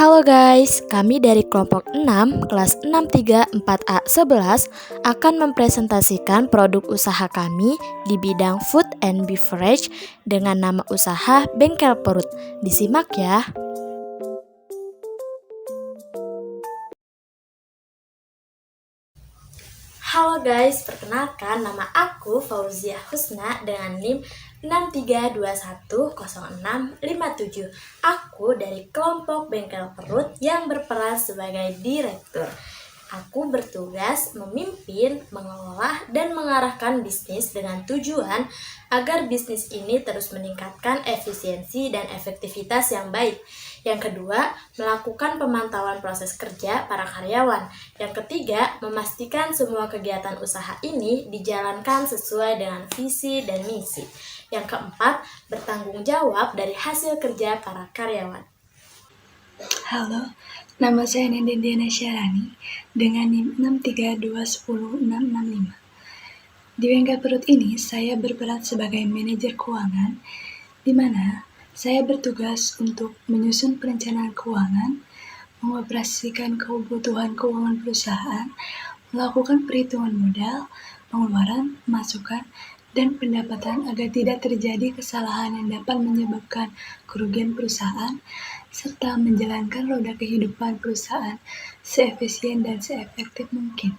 Halo guys, kami dari kelompok 6 kelas 634A11 akan mempresentasikan produk usaha kami di bidang food and beverage dengan nama usaha Bengkel Perut. Disimak ya. Halo guys, perkenalkan nama aku Fauzia Husna dengan NIM 63210657. Aku dari kelompok Bengkel Perut yang berperan sebagai direktur. Aku bertugas memimpin, mengelola, dan mengarahkan bisnis dengan tujuan agar bisnis ini terus meningkatkan efisiensi dan efektivitas yang baik. Yang kedua, melakukan pemantauan proses kerja para karyawan. Yang ketiga, memastikan semua kegiatan usaha ini dijalankan sesuai dengan visi dan misi. Yang keempat, bertanggung jawab dari hasil kerja para karyawan. Halo, nama saya Nenden Diana Syarani dengan NIM 632106665. Di Bengkel Perut ini, saya berperan sebagai manajer keuangan, di mana saya bertugas untuk menyusun perencanaan keuangan, mengoperasikan kebutuhan keuangan perusahaan, melakukan perhitungan modal, pengeluaran, masukan, dan pendapatan agar tidak terjadi kesalahan yang dapat menyebabkan kerugian perusahaan, serta menjalankan roda kehidupan perusahaan seefisien dan seefektif mungkin.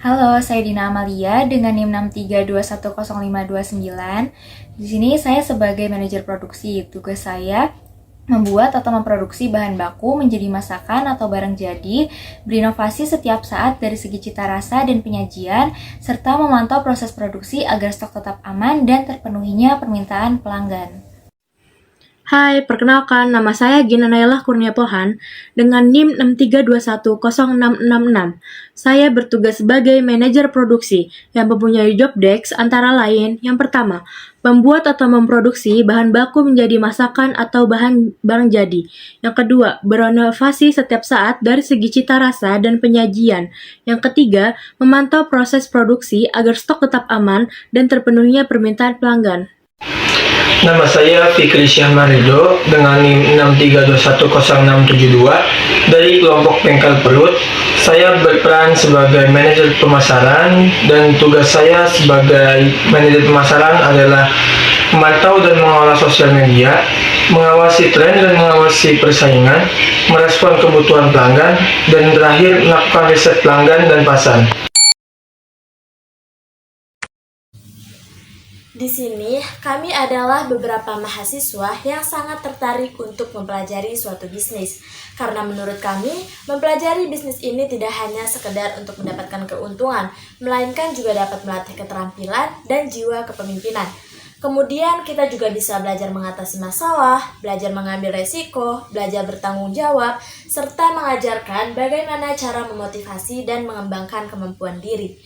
Halo, saya Dina Amalia dengan NIM 632100529. Di sini saya sebagai manajer produksi. Tugas saya membuat atau memproduksi bahan baku menjadi masakan atau barang jadi, berinovasi setiap saat dari segi cita rasa dan penyajian, serta memantau proses produksi agar stok tetap aman dan terpenuhinya permintaan pelanggan. Hai, perkenalkan nama saya Gina Nailah Kurnia Pohan dengan NIM 63210666. Saya bertugas sebagai manajer produksi yang mempunyai job desk antara lain yang pertama, membuat atau memproduksi bahan baku menjadi masakan atau barang jadi. Yang kedua, berinovasi setiap saat dari segi cita rasa dan penyajian. Yang ketiga, memantau proses produksi agar stok tetap aman dan terpenuhinya permintaan pelanggan. Nama saya Fikri Syahmarido dengan NIM 632100672 dari kelompok Bengkel Perut. Saya berperan sebagai manajer pemasaran dan tugas saya sebagai manajer pemasaran adalah memantau dan mengolah sosial media, mengawasi tren dan mengawasi persaingan, merespon kebutuhan pelanggan, dan terakhir melakukan riset pelanggan dan pasar. Di sini, kami adalah beberapa mahasiswa yang sangat tertarik untuk mempelajari suatu bisnis. Karena menurut kami, mempelajari bisnis ini tidak hanya sekedar untuk mendapatkan keuntungan, melainkan juga dapat melatih keterampilan dan jiwa kepemimpinan. Kemudian kita juga bisa belajar mengatasi masalah, belajar mengambil resiko, belajar bertanggung jawab, serta mengajarkan bagaimana cara memotivasi dan mengembangkan kemampuan diri.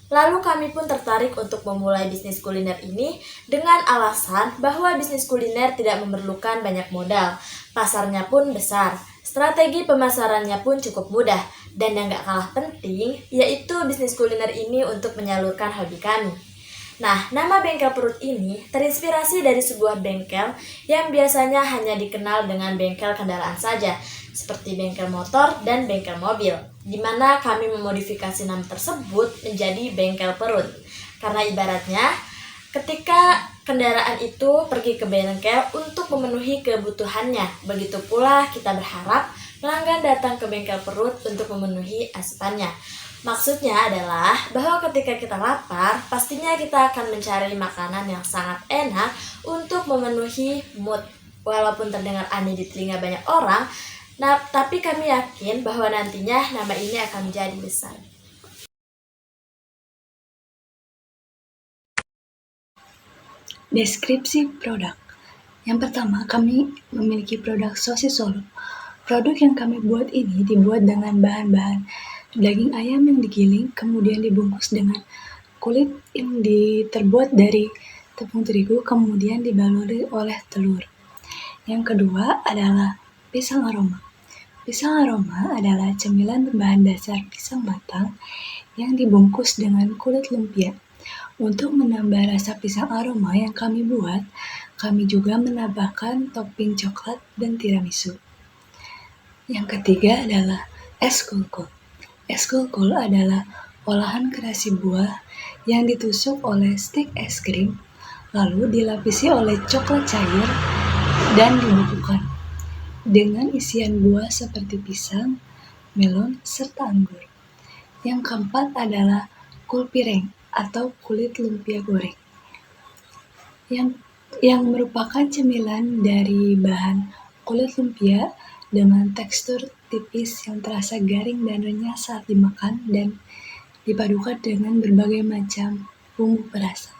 Lalu kami pun tertarik untuk memulai bisnis kuliner ini dengan alasan bahwa bisnis kuliner tidak memerlukan banyak modal, pasarnya pun besar, strategi pemasarannya pun cukup mudah, dan yang gak kalah penting yaitu bisnis kuliner ini untuk menyalurkan hobi kami. Nah, nama Bengkel Perut ini terinspirasi dari sebuah bengkel yang biasanya hanya dikenal dengan bengkel kendaraan saja, seperti bengkel motor dan bengkel mobil, di mana kami memodifikasi nama tersebut menjadi Bengkel Perut. Karena ibaratnya, ketika kendaraan itu pergi ke bengkel untuk memenuhi kebutuhannya, begitu pula kita berharap pelanggan datang ke Bengkel Perut untuk memenuhi asupannya. Maksudnya adalah bahwa ketika kita lapar, pastinya kita akan mencari makanan yang sangat enak untuk memenuhi mood. Walaupun terdengar aneh di telinga banyak orang, tapi kami yakin bahwa nantinya nama ini akan menjadi besar. Deskripsi produk. Yang pertama, kami memiliki produk sosis Solo. Produk yang kami buat ini dibuat dengan bahan-bahan daging ayam yang digiling, kemudian dibungkus dengan kulit yang terbuat dari tepung terigu, kemudian dibaluri oleh telur. Yang kedua adalah pisang aroma. Pisang aroma adalah cemilan berbahan dasar pisang matang yang dibungkus dengan kulit lumpia. Untuk menambah rasa pisang aroma yang kami buat, kami juga menambahkan topping coklat dan tiramisu. Yang ketiga adalah es kulkul. Es kulkul adalah olahan kreasi buah yang ditusuk oleh stik es krim, lalu dilapisi oleh coklat cair dan dibekukan dengan isian buah seperti pisang, melon, serta anggur. Yang keempat adalah kulpireng atau kulit lumpia goreng yang merupakan cemilan dari bahan kulit lumpia dengan tekstur tipis yang terasa garing dan renyah saat dimakan dan dipadukan dengan berbagai macam bumbu perasa.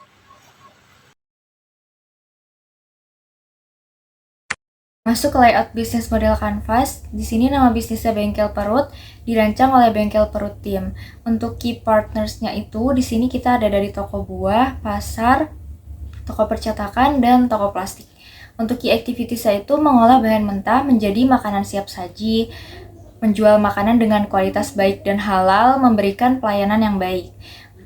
Masuk ke layout bisnis model Canvas, di sini nama bisnisnya Bengkel Perut dirancang oleh Bengkel Perut Team. Untuk key partnersnya itu, di sini kita ada dari toko buah, pasar, toko percetakan, dan toko plastik. Untuk key activitiesnya itu mengolah bahan mentah menjadi makanan siap saji, menjual makanan dengan kualitas baik dan halal, memberikan pelayanan yang baik.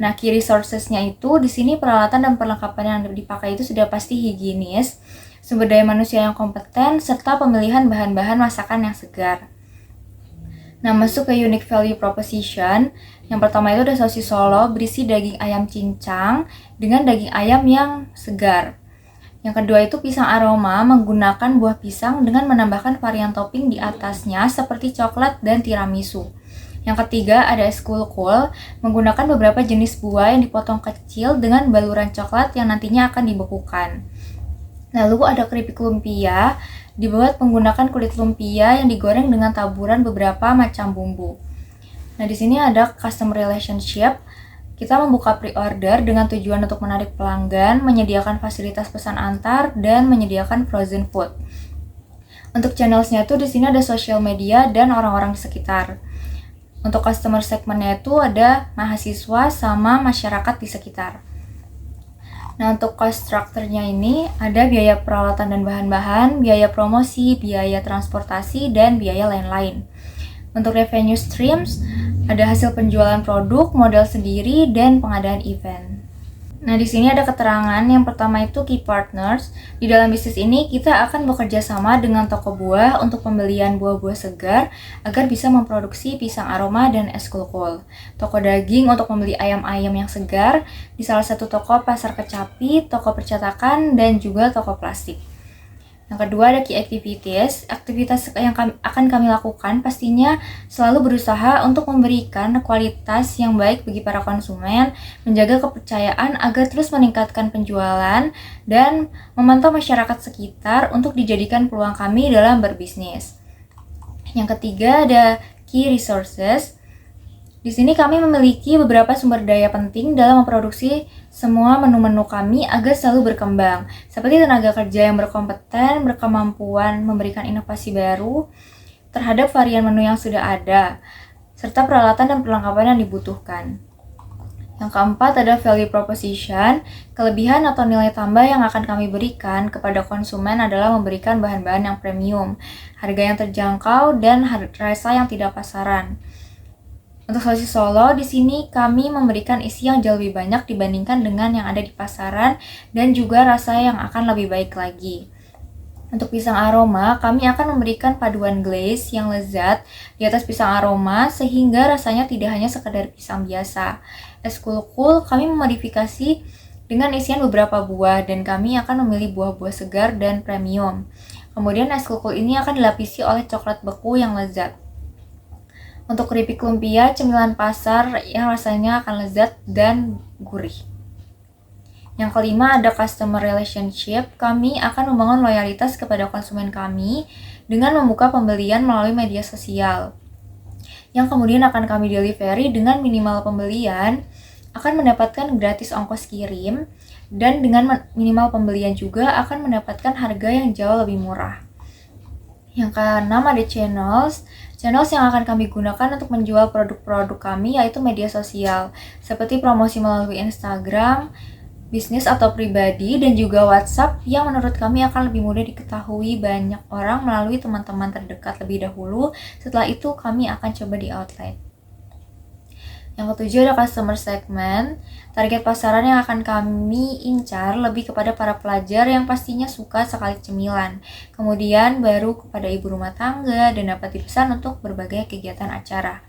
Nah, key resources-nya itu di sini peralatan dan perlengkapan yang dipakai itu sudah pasti higienis, sumber daya manusia yang kompeten, serta pemilihan bahan-bahan masakan yang segar. Nah, masuk ke unique value proposition. Yang pertama itu ada sosis Solo berisi daging ayam cincang dengan daging ayam yang segar. Yang kedua itu pisang aroma menggunakan buah pisang dengan menambahkan varian topping di atasnya seperti coklat dan tiramisu. Yang ketiga ada es kulkul menggunakan beberapa jenis buah yang dipotong kecil dengan baluran coklat yang nantinya akan dibekukan. Lalu ada keripik lumpia, dibuat menggunakan kulit lumpia yang digoreng dengan taburan beberapa macam bumbu. Nah, di sini ada customer relationship. Kita membuka pre-order dengan tujuan untuk menarik pelanggan, menyediakan fasilitas pesan antar, dan menyediakan frozen food. Untuk channelsnya itu di sini ada social media dan orang-orang di sekitar. Untuk customer segmentnya itu ada mahasiswa sama masyarakat di sekitar. Nah, untuk cost structure-nya ini ada biaya peralatan dan bahan-bahan, biaya promosi, biaya transportasi, dan biaya lain-lain. Untuk revenue streams, ada hasil penjualan produk, modal sendiri, dan pengadaan event. Nah, di sini ada keterangan. Yang pertama itu key partners. Di dalam bisnis ini, kita akan bekerja sama dengan toko buah untuk pembelian buah-buah segar agar bisa memproduksi pisang aroma dan es kulkul. Toko daging untuk membeli ayam-ayam yang segar di salah satu toko pasar kecapi, toko percetakan, dan juga toko plastik. Yang kedua ada key activities. Aktivitas yang akan kami lakukan pastinya selalu berusaha untuk memberikan kualitas yang baik bagi para konsumen, menjaga kepercayaan agar terus meningkatkan penjualan, dan memantau masyarakat sekitar untuk dijadikan peluang kami dalam berbisnis. Yang ketiga ada key resources. Di sini kami memiliki beberapa sumber daya penting dalam memproduksi semua menu-menu kami agar selalu berkembang, seperti tenaga kerja yang berkompeten, berkemampuan memberikan inovasi baru terhadap varian menu yang sudah ada, serta peralatan dan perlengkapan yang dibutuhkan. Yang keempat ada value proposition. Kelebihan atau nilai tambah yang akan kami berikan kepada konsumen adalah memberikan bahan-bahan yang premium, harga yang terjangkau, dan rasa yang tidak pasaran. Untuk sosis Solo, di sini kami memberikan isi yang jauh lebih banyak dibandingkan dengan yang ada di pasaran dan juga rasa yang akan lebih baik lagi. Untuk pisang aroma, kami akan memberikan paduan glaze yang lezat di atas pisang aroma sehingga rasanya tidak hanya sekedar pisang biasa. Es kulkul kami memodifikasi dengan isian beberapa buah dan kami akan memilih buah-buah segar dan premium. Kemudian es kulkul ini akan dilapisi oleh coklat beku yang lezat. Untuk keripik lumpia, cemilan pasar yang rasanya akan lezat dan gurih. Yang kelima ada customer relationship. Kami akan membangun loyalitas kepada konsumen kami dengan membuka pembelian melalui media sosial, yang kemudian akan kami delivery dengan minimal pembelian, akan mendapatkan gratis ongkos kirim, dan dengan minimal pembelian juga akan mendapatkan harga yang jauh lebih murah. Yang keenam ada channels. Channels yang akan kami gunakan untuk menjual produk-produk kami yaitu media sosial, seperti promosi melalui Instagram, bisnis atau pribadi, dan juga WhatsApp yang menurut kami akan lebih mudah diketahui banyak orang melalui teman-teman terdekat lebih dahulu. Setelah itu kami akan coba di outlet. Yang ketujuh ada customer segment. Target pasaran yang akan kami incar lebih kepada para pelajar yang pastinya suka sekali cemilan. Kemudian baru kepada ibu rumah tangga dan dapat dipesan untuk berbagai kegiatan acara.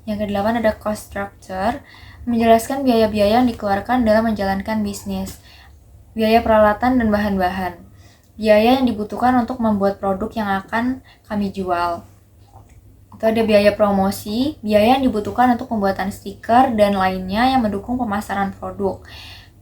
Yang kedelapan ada cost structure, menjelaskan biaya-biaya yang dikeluarkan dalam menjalankan bisnis. Biaya peralatan dan bahan-bahan. Biaya yang dibutuhkan untuk membuat produk yang akan kami jual. Itu ada biaya promosi, biaya yang dibutuhkan untuk pembuatan stiker dan lainnya yang mendukung pemasaran produk.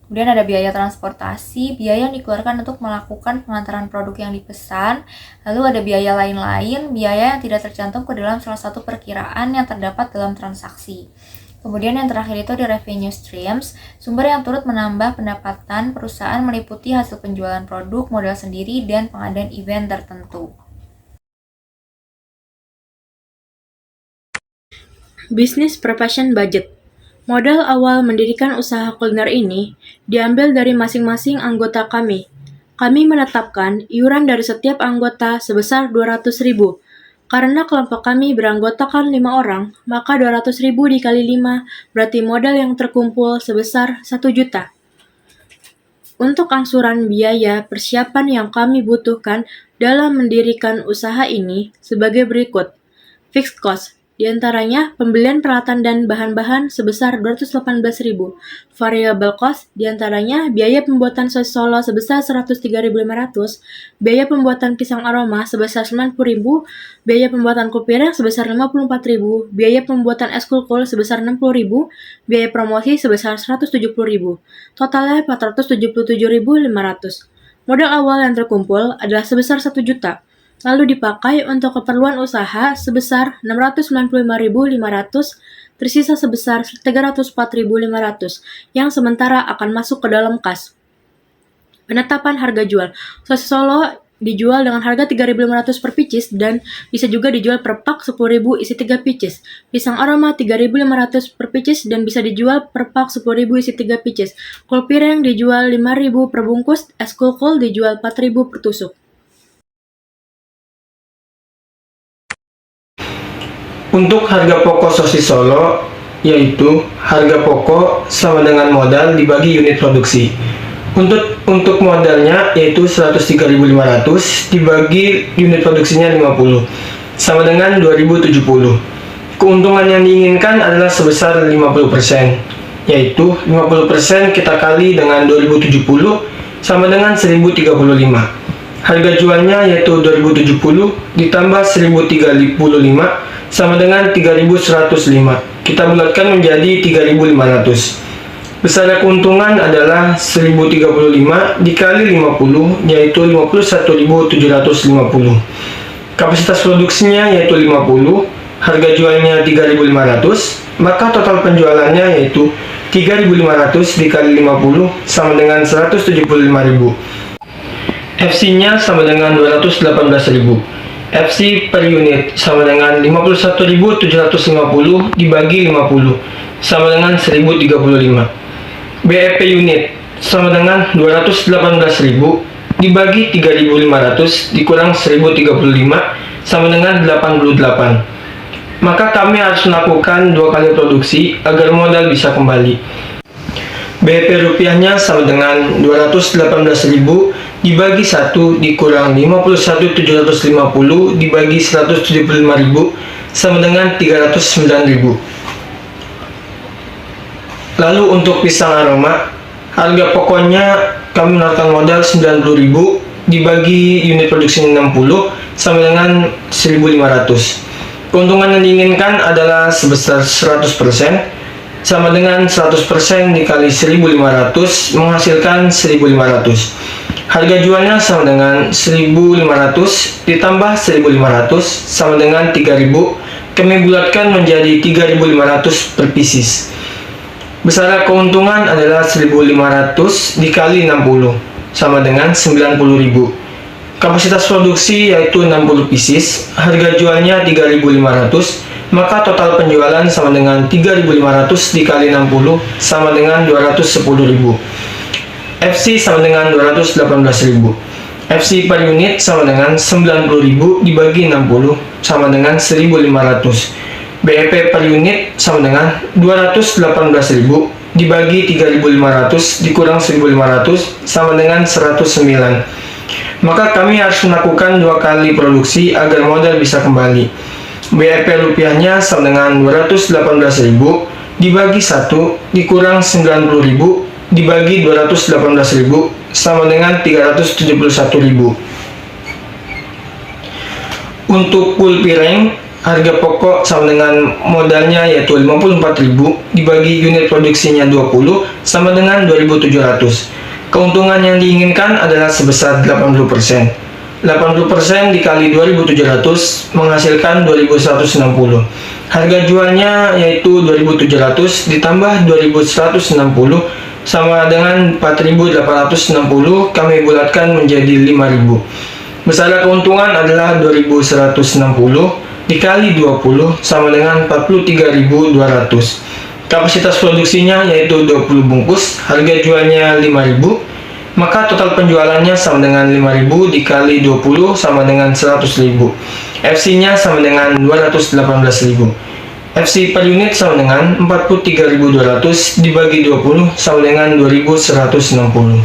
Kemudian ada biaya transportasi, biaya yang dikeluarkan untuk melakukan pengantaran produk yang dipesan. Lalu ada biaya lain-lain, biaya yang tidak tercantum ke dalam salah satu perkiraan yang terdapat dalam transaksi. Kemudian yang terakhir itu ada revenue streams, sumber yang turut menambah pendapatan perusahaan meliputi hasil penjualan produk, modal sendiri, dan pengadaan event tertentu. Bisnis Preparation Budget. Modal awal mendirikan usaha kuliner ini diambil dari masing-masing anggota kami. Kami menetapkan iuran dari setiap anggota sebesar 200.000. Karena kelompok kami beranggotakan 5 orang, maka 200.000 dikali 5 berarti modal yang terkumpul sebesar 1 juta. Untuk angsuran biaya persiapan yang kami butuhkan dalam mendirikan usaha ini sebagai berikut. Fixed cost, di antaranya pembelian peralatan dan bahan-bahan sebesar 218.000. Variable cost, di antaranya biaya pembuatan sosis Solo sebesar 103.500, biaya pembuatan pisang aroma sebesar 90.000, biaya pembuatan kupireng sebesar 54.000, biaya pembuatan es kulkul sebesar 60.000, biaya promosi sebesar 170.000. Totalnya 477.500. Modal awal yang terkumpul adalah sebesar 1 juta. Lalu dipakai untuk keperluan usaha sebesar 695.500, tersisa sebesar 304.500 yang sementara akan masuk ke dalam kas. Penetapan harga jual. Sosis Solo dijual dengan harga 3.500 per pieces dan bisa juga dijual per pak 10.000 isi 3 pieces. Pisang aroma 3.500 per pieces dan bisa dijual per pak 10.000 isi 3 pieces. Kulpireng dijual 5.000 per bungkus, es kulkul dijual 4.000 per tusuk. Untuk harga pokok sosis Solo, yaitu harga pokok sama dengan modal dibagi unit produksi. Untuk modalnya yaitu 103.500 dibagi unit produksinya 50, sama dengan 2070. Keuntungan yang diinginkan adalah sebesar 50%, yaitu 50% kita kali dengan 2070 sama dengan 1035. Harga jualnya yaitu 2070 ditambah 1035 sama dengan 3.105. Kita bulatkan menjadi 3.500. Besar keuntungan adalah 1.035 dikali 50, yaitu 51.750. Kapasitas produksinya yaitu 50, harga jualnya 3.500, maka total penjualannya yaitu 3.500 dikali 50 sama dengan 175.000. FC-nya sama dengan 218.000. FC per unit sama dengan 51.750 dibagi 50 sama dengan 1.035. BEP unit sama dengan 218.000 dibagi 3.500 dikurang 1.035 sama dengan 88. Maka kami harus melakukan 2 kali produksi agar modal bisa kembali. BEP rupiahnya sama dengan 218.000 dibagi 1 dikurang 51.750 dibagi 175.000 sama dengan 309.000. Lalu untuk pisang aroma, harga pokoknya kami menaruhkan modal 90.000 dibagi unit produksinya 60 sama dengan 1.500. Keuntungan yang diinginkan adalah sebesar 100%, sama dengan 100% dikali 1.500 menghasilkan 1.500. Harga jualnya sama dengan 1.500 ditambah 1.500 sama dengan 3.000. Kami bulatkan menjadi 3.500 per pieces. Besar keuntungan adalah 1.500 dikali 60 sama dengan 90.000. Kapasitas produksi yaitu 60 pieces. Harga jualnya 3.500, maka total penjualan sama dengan 3.500 dikali 60 sama dengan 210.000. FC sama dengan 218.000. FC per unit sama dengan 90.000 dibagi 60 sama dengan 1.500. BEP per unit sama dengan 218.000 dibagi 3.500 dikurang 1.500 sama dengan 109. Maka kami harus melakukan 2 kali produksi agar modal bisa kembali. BEP rupiahnya sama dengan 218.000 dibagi 1 dikurang 90.000 dibagi 218.000 sama dengan 371.000. Untuk full piring, harga pokok sama dengan modalnya yaitu 54.000 dibagi unit produksinya 20 sama dengan 2.700. Keuntungan yang diinginkan adalah sebesar 80%. 80% dikali 2.700 menghasilkan 2.160. Harga jualnya yaitu 2.700 ditambah 2.160 sama dengan 4.860, kami bulatkan menjadi 5.000. Besar keuntungan adalah 2.160 dikali 20 sama dengan 43.200. Kapasitas produksinya yaitu 20 bungkus, harga jualnya 5.000, maka total penjualannya sama dengan 5.000 dikali 20 sama dengan 100.000. FC-nya sama dengan 218.000. FC per unit sama dengan 43.200 dibagi 20 sama dengan 2.160.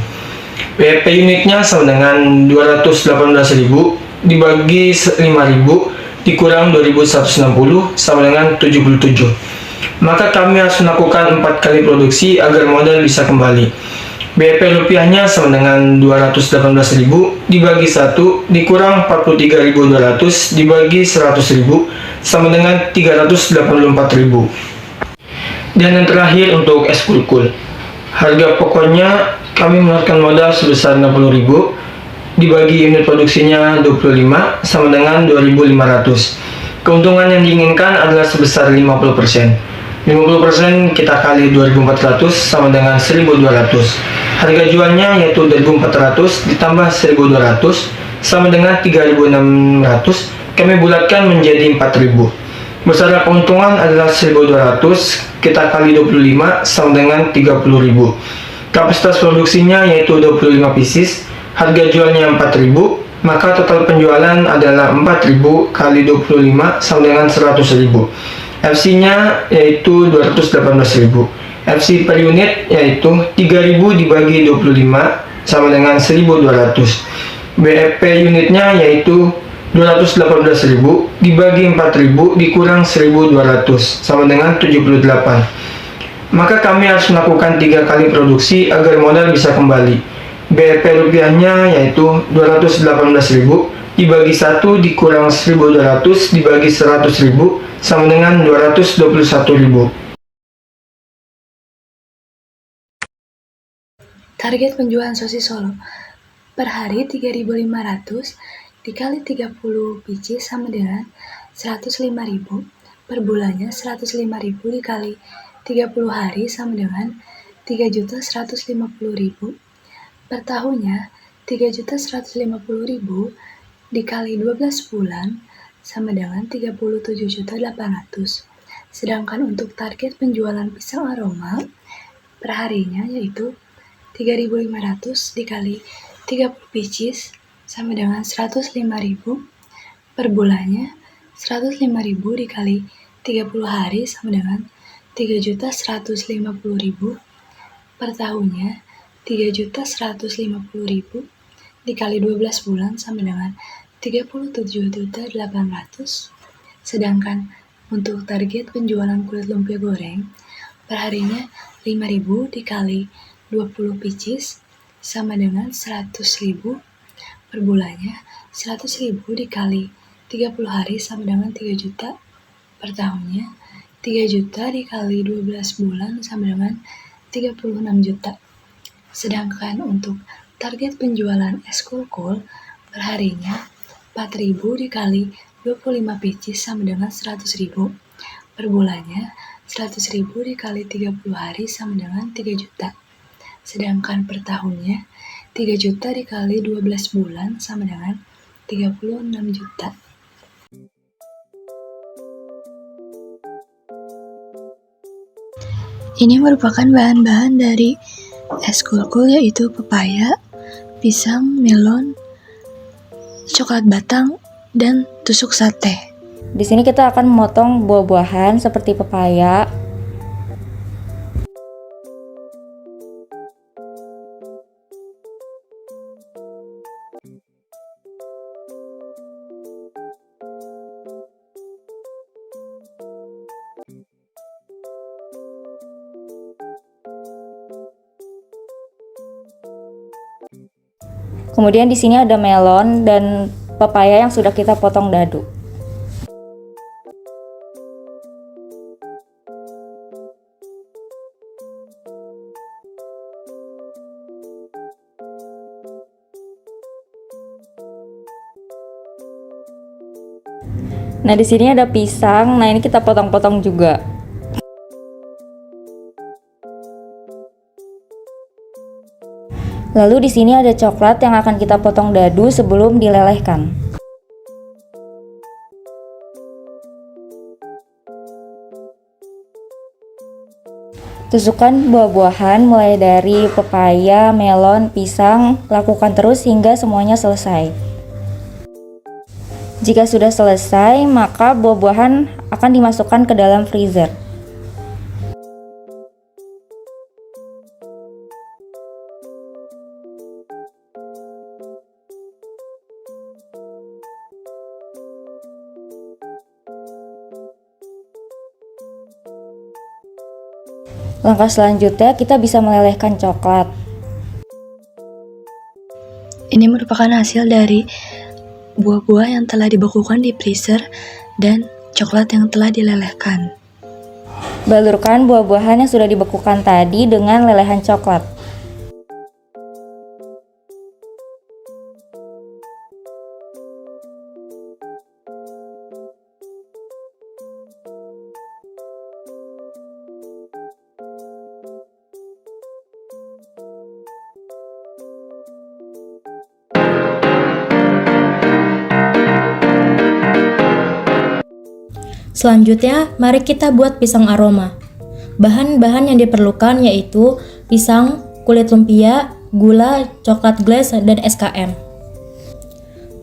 BEP unitnya sama dengan 218.000 dibagi 5.000 dikurang 2.160 sama dengan 77. Maka kami harus melakukan 4 kali produksi agar modal bisa kembali. BEP rupiahnya sama dengan 218.000 dibagi 1 dikurang 43.200 dibagi 100.000 sama dengan 384.000. Dan yang terakhir untuk es kulkul. Harga pokoknya kami mengeluarkan modal sebesar 60.000 dibagi unit produksinya 25 sama dengan 2.500. Keuntungan yang diinginkan adalah sebesar 50%. 50% kita kali 2.400 sama dengan 1.200. Harga jualnya yaitu 2.400 ditambah 1.200 sama dengan 3.600. Kami bulatkan menjadi 4.000. Besar keuntungan adalah 1.200 kita kali 25 sama dengan 30.000. Kapasitas produksinya yaitu 25 pieces, harga jualnya 4.000, maka total penjualan adalah 4.000 kali 25 sama dengan 100.000. FC-nya yaitu 218.000. FC per unit yaitu 3.000 dibagi 25 sama dengan 1.200. BEP unitnya yaitu 218.000 dibagi 4.000 dikurang 1.200 sama dengan 78. Maka kami harus melakukan 3 kali produksi agar modal bisa kembali. BEP rupiahnya yaitu 218.000 dibagi 1 dikurang 1.200 dibagi 100.000 sama dengan 221.000. Target penjualan sosis Solo per hari 3.500 dikali 30 biji sama dengan 105.000. Per bulannya 105.000 dikali 30 hari sama dengan 3.150.000. Per tahunnya 3.150.000 dikali 12 bulan sama dengan 37.800. Sedangkan untuk target penjualan pisang aroma per harinya yaitu 3.500 dikali 30 biji sama dengan 105.000. Per bulannya 105.000 dikali 30 hari sama dengan 3.150.000. Per tahunnya 3.150.000 dikali 12 bulan sama dengan 37.800. Sedangkan untuk target penjualan kulit lumpia goreng per harinya 5.000 dikali 20 biji sama dengan 100.000. Per bulannya 100.000 dikali 30 hari sama dengan 3 juta. Per tahunnya 3 juta dikali 12 bulan sama dengan 36 juta. Sedangkan untuk target penjualan es kulkul per harinya 4.000 dikali 25 biji sama dengan 100.000. Per bulannya 100.000 dikali 30 hari sama dengan 3 juta. Sedangkan per tahunnya 3 juta dikali 12 bulan sama dengan 36 juta. Ini merupakan bahan-bahan dari es kulkul yaitu pepaya, pisang, melon, coklat batang, dan tusuk sate. Di sini kita akan memotong buah-buahan seperti pepaya. Kemudian di sini ada melon dan pepaya yang sudah kita potong dadu. Nah, di sini ada pisang. Nah, ini kita potong-potong juga. Lalu di sini ada coklat yang akan kita potong dadu sebelum dilelehkan. Tusukkan buah-buahan mulai dari pepaya, melon, pisang, lakukan terus hingga semuanya selesai. Jika sudah selesai, maka buah-buahan akan dimasukkan ke dalam freezer. Langkah selanjutnya, kita bisa melelehkan coklat. Ini merupakan hasil dari buah-buah yang telah dibekukan di freezer dan coklat yang telah dilelehkan. Balurkan buah-buahan yang sudah dibekukan tadi dengan lelehan coklat. Selanjutnya, mari kita buat pisang aroma. Bahan-bahan yang diperlukan yaitu pisang, kulit lumpia, gula, coklat glass, dan SKM.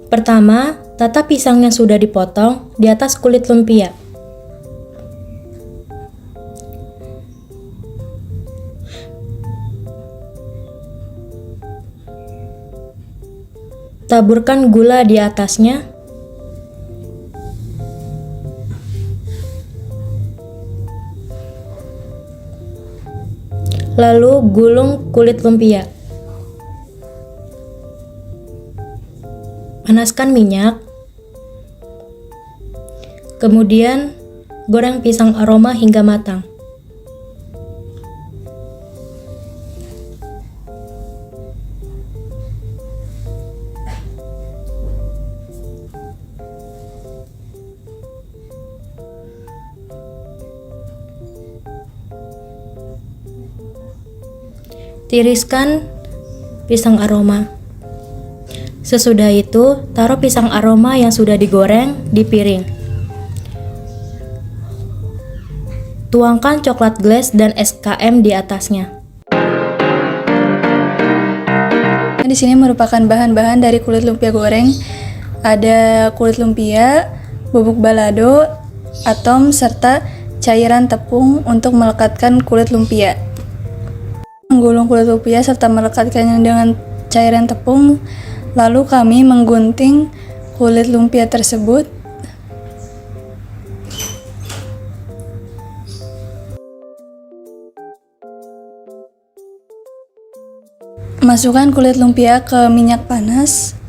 Pertama, tata pisang yang sudah dipotong di atas kulit lumpia. Taburkan gula di atasnya. Lalu gulung kulit lumpia. Panaskan minyak. Kemudian goreng pisang aroma hingga matang. Tiriskan pisang aroma. Sesudah itu, taruh pisang aroma yang sudah digoreng di piring. Tuangkan coklat glass dan SKM di atasnya. Di sini merupakan bahan-bahan dari kulit lumpia goreng. Ada kulit lumpia, bubuk balado, atom, serta cairan tepung untuk melekatkan kulit lumpia. Menggulung kulit lumpia serta melekatkannya dengan cairan tepung, lalu kami menggunting kulit lumpia tersebut. Masukkan kulit lumpia ke minyak panas.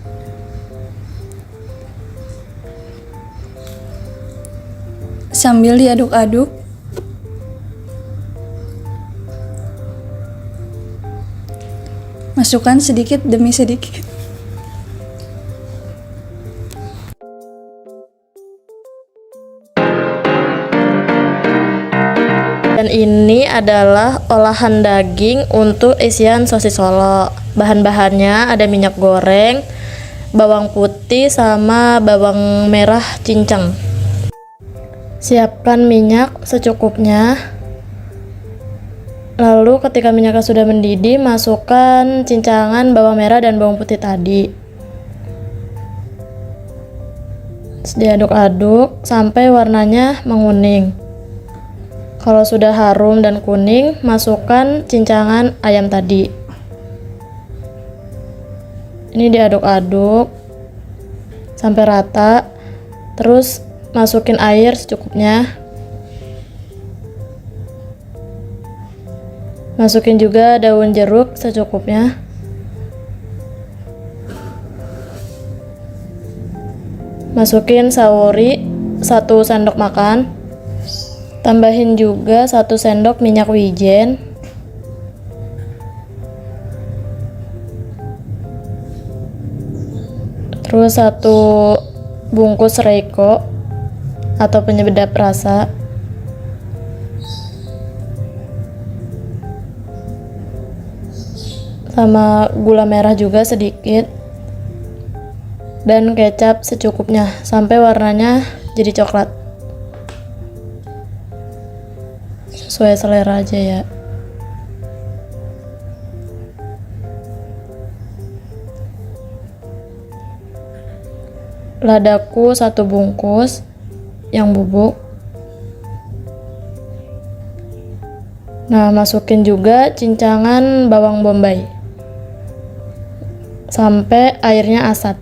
Sambil diaduk-aduk. Masukkan sedikit demi sedikit. Dan ini adalah olahan daging untuk isian sosis Solo. Bahan-bahannya ada minyak goreng, bawang putih, sama bawang merah cincang. Siapkan minyak secukupnya. Lalu ketika minyaknya sudah mendidih, masukkan cincangan bawang merah dan bawang putih tadi. Diaduk-aduk sampai warnanya menguning. Kalau sudah harum dan kuning, masukkan cincangan ayam tadi. Ini diaduk-aduk sampai rata. Terus masukin air secukupnya. Masukin juga daun jeruk secukupnya. Masukin saori 1 sendok makan. Tambahin juga 1 sendok minyak wijen. Terus 1 bungkus reiko atau penyedap rasa. Sama gula merah juga sedikit. Dan kecap secukupnya sampai warnanya jadi coklat. Sesuai selera aja ya. Ladaku 1 bungkus yang bubuk. Nah, masukin juga cincangan bawang bombay sampai airnya asat.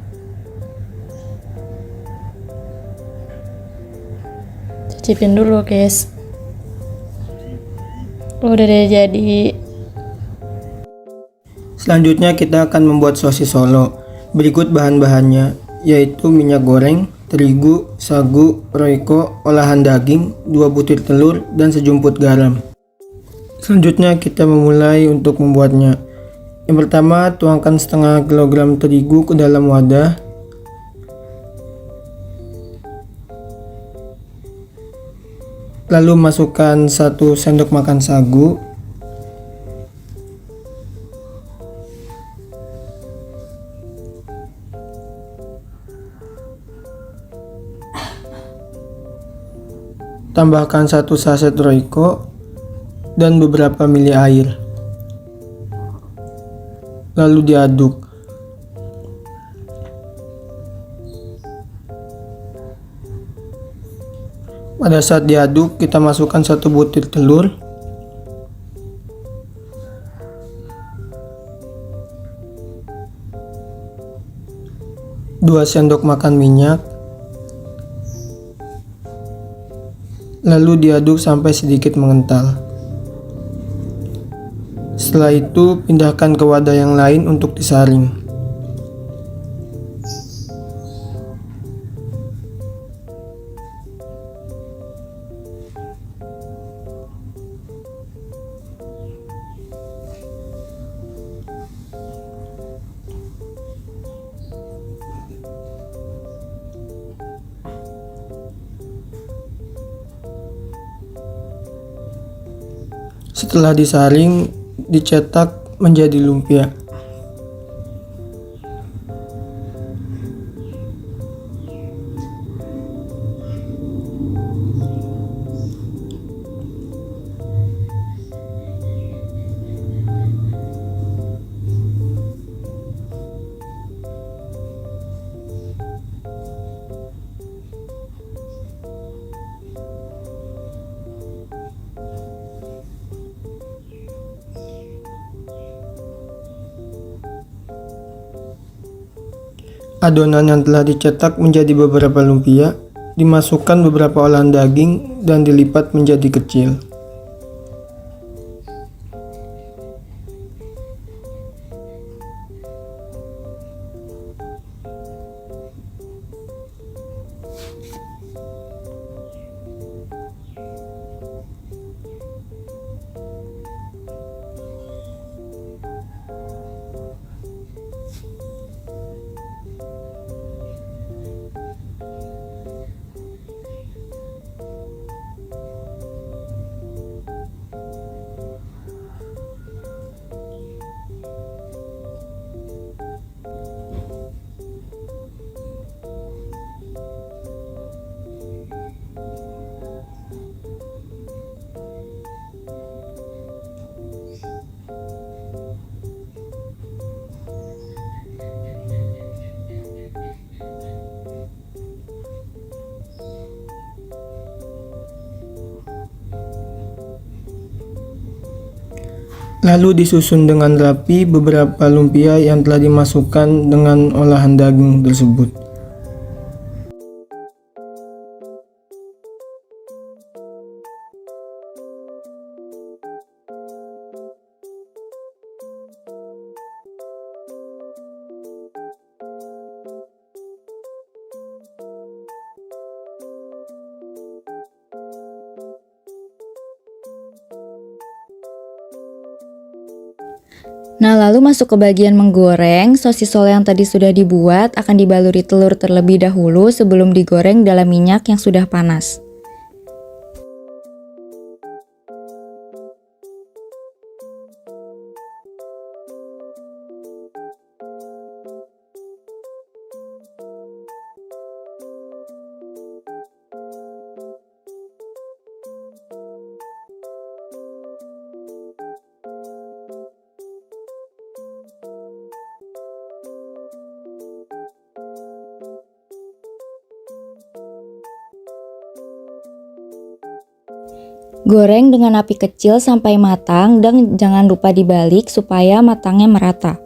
Cicipin dulu guys. Udah deh jadi. Selanjutnya kita akan membuat sosis Solo. Berikut bahan-bahannya, yaitu minyak goreng, terigu, sagu, roiko, olahan daging, 2 butir telur, dan sejumput garam. Selanjutnya kita memulai untuk membuatnya. Yang pertama, tuangkan setengah kilogram terigu ke dalam wadah. Lalu masukkan 1 sendok makan sagu. Tambahkan 1 saset roiko dan beberapa mili air. Lalu diaduk. Pada saat diaduk, kita masukkan 1 butir telur. Dua sendok makan minyak. Lalu diaduk sampai sedikit mengental. Setelah itu, pindahkan ke wadah yang lain untuk disaring. Setelah disaring, dicetak menjadi lumpia. Adonan yang telah dicetak menjadi beberapa lumpia, dimasukkan beberapa olahan daging dan dilipat menjadi kecil. Lalu disusun dengan rapi beberapa lumpia yang telah dimasukkan dengan olahan daging tersebut. Nah, lalu masuk ke bagian menggoreng. Sosis solo yang tadi sudah dibuat akan dibaluri telur terlebih dahulu sebelum digoreng dalam minyak yang sudah panas. Goreng dengan api kecil sampai matang dan jangan lupa dibalik supaya matangnya merata.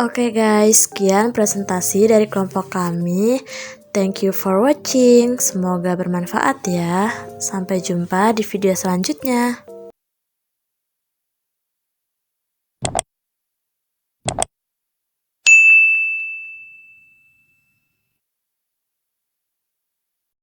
Oke guys, sekian presentasi dari kelompok kami. Thank you for watching. Semoga bermanfaat ya. Sampai jumpa di video selanjutnya.